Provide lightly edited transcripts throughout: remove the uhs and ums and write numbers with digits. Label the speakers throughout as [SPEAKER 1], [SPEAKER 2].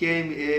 [SPEAKER 1] KMA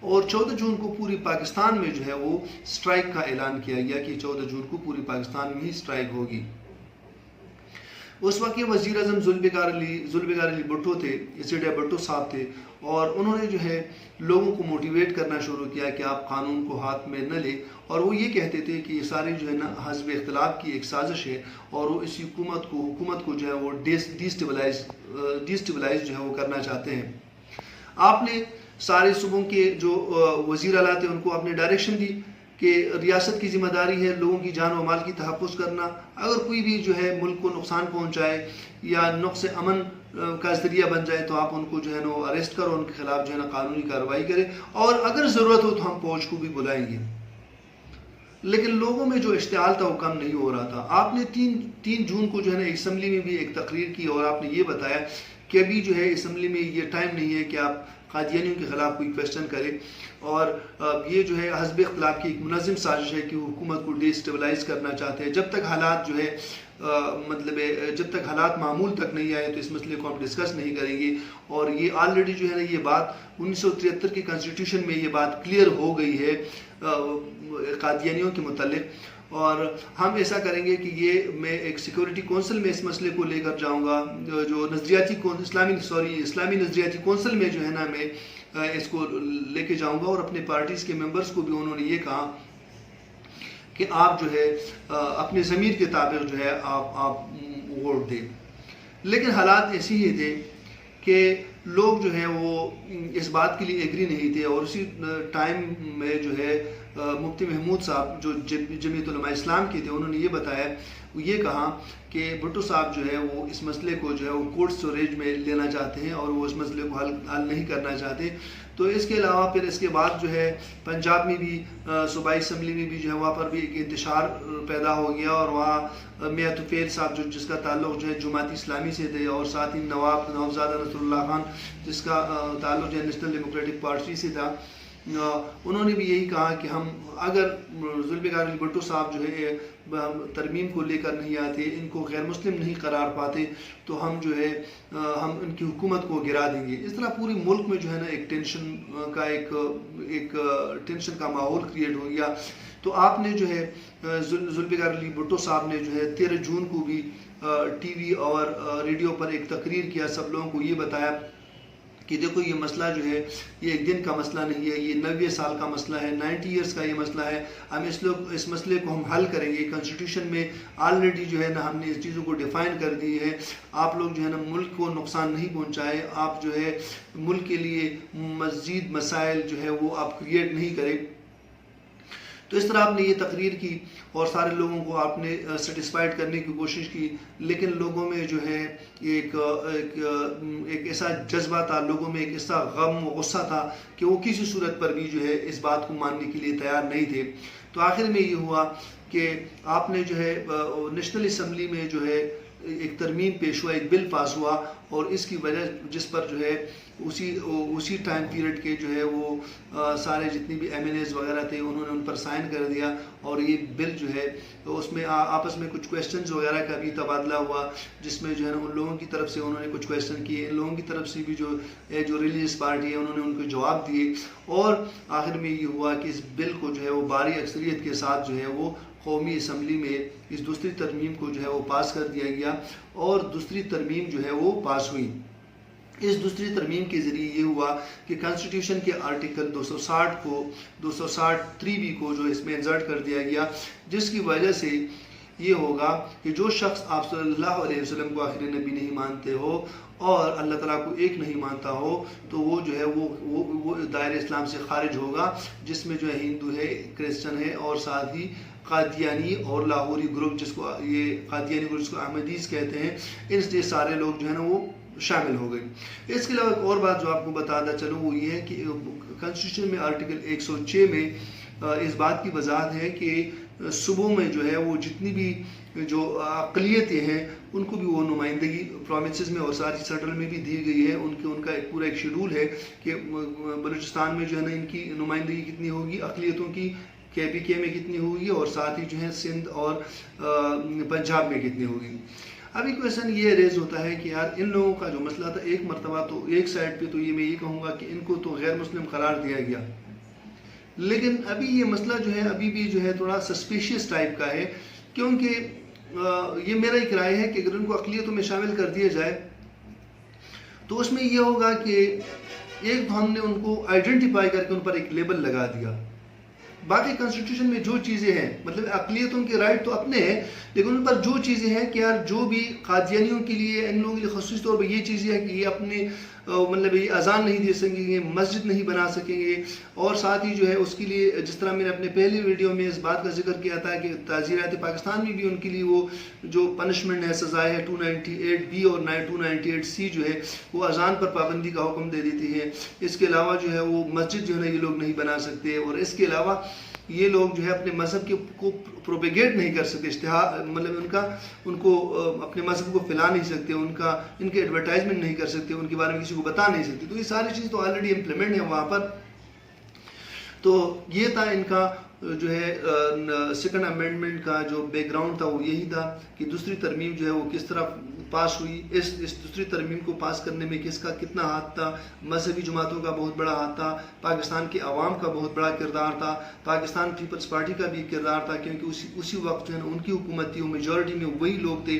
[SPEAKER 1] اور 14 جون کو پوری پاکستان میں جو ہے وہ سٹرائک کا اعلان کیا گیا کہ 14 جون کو پوری پاکستان میں ہی سٹرائک ہوگی۔ اس وقت یہ وزیر اعظم ذوالفقار علی بھٹو تھے، اسیڈیا بھٹو صاحب تھے، اور انہوں نے جو ہے لوگوں کو موٹیویٹ کرنا شروع کیا کہ آپ قانون کو ہاتھ میں نہ لیں، اور وہ یہ کہتے تھے کہ یہ ساری جو ہے نا حزب اختلاف کی ایک سازش ہے، اور وہ اس حکومت کو جو ہے وہ ڈیسٹیبلائز جو ہے وہ کرنا چاہتے ہیں۔ آپ نے سارے صوبوں کے جو وزیر اعلیٰ تھے ان کو آپ نے ڈائریکشن دی کہ ریاست کی ذمہ داری ہے لوگوں کی جان و مال کی تحفظ کرنا، اگر کوئی بھی جو ہے ملک کو نقصان پہنچائے یا نقص امن کا ذریعہ بن جائے تو آپ ان کو جو ہے نا اریسٹ کرو، ان کے خلاف جو ہے نا قانونی کارروائی کرے، اور اگر ضرورت ہو تو ہم فوج کو بھی بلائیں گے۔ لیکن لوگوں میں جو اشتعال تھا وہ کم نہیں ہو رہا تھا۔ آپ نے 3 جون کو جو ہے نا اسمبلی میں بھی ایک تقریر کی، اور آپ نے یہ بتایا کہ ابھی جو ہے اسمبلی میں یہ ٹائم نہیں ہے کہ آپ قادیانیوں کے خلاف کوئی کویسچن کرے، اور یہ جو ہے حزب اختلاف کی ایک منظم سازش ہے کہ وہ حکومت کو ڈی اسٹیبلائز کرنا چاہتے ہیں۔ جب تک حالات جو ہے جب تک حالات معمول تک نہیں آئے تو اس مسئلے کو ہم ڈسکس نہیں کریں گے، اور یہ آلریڈی جو ہے نا یہ بات 1973 کے کنسٹیٹیوشن میں یہ بات کلیئر ہو گئی ہے قادیانیوں کے متعلق، اور ہم ایسا کریں گے کہ یہ میں ایک سیکورٹی کونسل میں اس مسئلے کو لے کر جاؤں گا، جو اسلامی نظریاتی کونسل میں جو ہے نا میں اس کو لے کے جاؤں گا، اور اپنے پارٹیز کے ممبرز کو بھی انہوں نے یہ کہا کہ آپ جو ہے اپنے ضمیر کے تابع جو ہے آپ ووٹ دیں۔ لیکن حالات ایسے ہی تھے کہ لوگ جو ہیں وہ اس بات کے لیے ایگری نہیں تھے، اور اسی ٹائم میں جو ہے مفتی محمود صاحب جو جمعیت علماء اسلام کے تھے انہوں نے یہ بتایا، وہ یہ کہا کہ بھٹو صاحب جو ہے وہ اس مسئلے کو جو ہے وہ کورٹ اسٹوریج میں لینا چاہتے ہیں، اور وہ اس مسئلے کو حل نہیں کرنا چاہتے۔ تو اس کے علاوہ پھر اس کے بعد جو ہے پنجاب میں بھی صوبائی اسمبلی میں بھی جو ہے وہاں پر بھی ایک انتشار پیدا ہو گیا، اور وہاں میاں طفیل صاحب جس کا تعلق جو ہے جماعت اسلامی سے تھے، اور ساتھ ہی نوابزادہ نصر اللہ خان جس کا تعلق جو ہے نیشنل ڈیموکریٹک پارٹی سے تھا، انہوں نے بھی یہی کہا کہ ہم اگر ذوالفقار علی بھٹو صاحب جو ہے ترمیم کو لے کر نہیں آتے، ان کو غیر مسلم نہیں قرار پاتے، تو ہم جو ہے ہم ان کی حکومت کو گرا دیں گے۔ اس طرح پوری ملک میں جو ہے نا ایک ٹینشن کا ماحول کریٹ ہو گیا۔ تو آپ نے جو ہے ذوالفقار علی بھٹو صاحب نے جو ہے 13 جون کو بھی ٹی وی اور ریڈیو پر ایک تقریر کیا، سب لوگوں کو یہ بتایا کہ دیکھو یہ مسئلہ جو ہے یہ ایک دن کا مسئلہ نہیں ہے، یہ 90 سال کا مسئلہ ہے، 90 ایئرس کا یہ مسئلہ ہے، ہم اس مسئلے کو ہم حل کریں گے۔ کنسٹیٹیوشن میں آلریڈی جو ہے نا ہم نے اس چیزوں کو ڈیفائن کر دی ہے، آپ لوگ جو ہے نا ملک کو نقصان نہیں پہنچائے، آپ جو ہے ملک کے لیے مزید مسائل جو ہے وہ آپ کریٹ نہیں کریں۔ تو اس طرح آپ نے یہ تقریر کی اور سارے لوگوں کو آپ نے سیٹسفائیڈ کرنے کی کوشش کی، لیکن لوگوں میں جو ہے ایک ایسا جذبہ تھا، لوگوں میں ایک ایسا غم و غصہ تھا کہ وہ کسی صورت پر بھی جو ہے اس بات کو ماننے کے لیے تیار نہیں تھے۔ تو آخر میں یہ ہوا کہ آپ نے جو ہے نیشنل اسمبلی میں جو ہے ایک ترمیم پیش ہوا، ایک بل پاس ہوا، اور اس کی وجہ جس پر جو ہے اسی ٹائم پیریڈ کے جو ہے وہ سارے جتنی بھی ایم این ایز وغیرہ تھے انہوں نے ان پر سائن کر دیا، اور یہ بل جو ہے اس میں آپس میں کچھ کویسچنز وغیرہ کا بھی تبادلہ ہوا، جس میں جو ہے نا ان لوگوں کی طرف سے انہوں نے کچھ کویسچن کیے، ان لوگوں کی طرف سے بھی جو ریلیجیس پارٹی ہے انہوں نے ان کو جواب دیے، اور آخر میں یہ ہوا کہ اس بل کو جو ہے وہ بھاری اکثریت کے ساتھ جو ہے وہ قومی اسمبلی میں اس دوسری ترمیم کو جو ہے وہ پاس کر دیا گیا، اور دوسری ترمیم جو ہے وہ پاس ہوئی۔ اس دوسری ترمیم کے ذریعے یہ ہوا کہ کنسٹیٹیوشن کے آرٹیکل 260(3)(b) کو جو اس میں انسرٹ کر دیا گیا، جس کی وجہ سے یہ ہوگا کہ جو شخص آپ صلی اللہ علیہ وسلم کو آخری نبی نہیں مانتے ہو اور اللہ تعالیٰ کو ایک نہیں مانتا ہو، تو وہ جو ہے وہ دائرہ اسلام سے خارج ہوگا، جس میں جو ہے ہندو ہے، کرسچن ہے، اور ساتھ ہی قادیانی اور لاہوری گروپ جس کو یہ قادیانی گروپ جس کو احمدیز کہتے ہیں، ان سارے لوگ جو ہے نا وہ شامل ہو گئے۔ اس کے علاوہ ایک اور بات جو آپ کو بتاتا چلوں وہ یہ ہے کہ کنسٹیٹیوشن میں آرٹیکل 106 میں اس بات کی وضاحت ہے کہ صوبوں میں جو ہے وہ جتنی بھی جو اقلیتیں ہیں ان کو بھی وہ نمائندگی پروونسز میں اور ساتھ ہی سینٹرل میں بھی دی گئی ہے، ان کا پورا ایک شیڈول ہے کہ بلوچستان میں جو ہے نا ان کی نمائندگی کتنی ہوگی، اقلیتوں کی KPK میں کتنی ہوگی، اور ساتھ ہی جو ہے سندھ اور پنجاب میں کتنی ہوگی۔ ابھی کویشچن یہ ریز ہوتا ہے کہ یار ان لوگوں کا جو مسئلہ تھا، ایک مرتبہ تو ایک سائڈ پہ تو یہ میں یہ کہوں گا کہ ان کو تو غیر مسلم قرار دیا گیا، لیکن ابھی یہ مسئلہ جو ہے ابھی بھی جو ہے تھوڑا سسپیشیس ٹائپ کا ہے، کیونکہ یہ میرا ایک رائے ہے کہ اگر ان کو اقلیتوں میں شامل کر دیا جائے تو اس میں یہ ہوگا کہ ایک تو ہم نے ان کو آئیڈینٹیفائی کر کے ان پر ایک لیبل لگا دیا، باقی کنسٹیٹیوشن میں جو چیزیں ہیں مطلب اقلیتوں کے رائٹ تو اپنے ہیں، لیکن ان پر جو چیزیں ہیں کہ یار جو بھی قادیانیوں کے لیے ان لوگوں کے لیے خصوصی طور پر یہ چیزیں ہیں کہ یہ اپنے مطلب یہ اذان نہیں دے سکیں گے، مسجد نہیں بنا سکیں گے، اور ساتھ ہی جو ہے اس کے لیے جس طرح میں نے اپنے پہلی ویڈیو میں اس بات کا ذکر کیا تھا کہ تعزیرات پاکستان میں بھی ان کے لیے وہ جو پنشمنٹ ہے، سزائے ہے 298B اور 298C جو ہے وہ اذان پر پابندی کا حکم دے دیتی ہے۔ اس کے علاوہ جو ہے وہ مسجد جو ہے نا یہ لوگ نہیں بنا سکتے، اور اس کے علاوہ یہ لوگ جو ہے اپنے مذہب کو پروپیگیٹ نہیں کر سکتے، اشتہار مطلب ان کو اپنے مذہب کو پھیلا نہیں سکتے، ان کے ایڈورٹائزمنٹ نہیں کر سکتے، ان کے بارے میں کسی کو بتا نہیں سکتے۔ تو یہ ساری چیز تو آلریڈی امپلیمنٹ ہے وہاں پر۔ تو یہ تھا ان کا جو ہے سیکنڈ امینڈمنٹ کا جو بیک گراؤنڈ تھا وہ یہی تھا کہ دوسری ترمیم جو ہے وہ کس طرح پاس ہوئی، اس دوسری ترمیم کو پاس کرنے میں کس کا کتنا ہاتھ تھا، مذہبی جماعتوں کا بہت بڑا ہاتھ تھا، پاکستان کے عوام کا بہت بڑا کردار تھا، پاکستان پیپلز پارٹی کا بھی کردار تھا، کیونکہ اسی وقت جو ہے ان کی حکومت تھی، وہ میجورٹی میں وہی لوگ تھے۔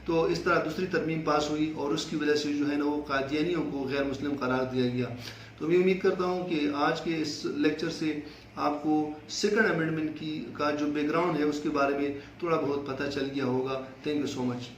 [SPEAKER 1] تو اس طرح دوسری ترمیم پاس ہوئی اور اس کی وجہ سے جو ہے نا وہ قادیانیوں کو غیر مسلم قرار دیا گیا۔ تو میں امید کرتا ہوں کہ آج کے اس لیکچر سے آپ کو سیکنڈ امینڈمنٹ کا جو بیک گراؤنڈ ہے اس کے بارے میں تھوڑا بہت پتہ چل گیا ہوگا۔ Thank you so much.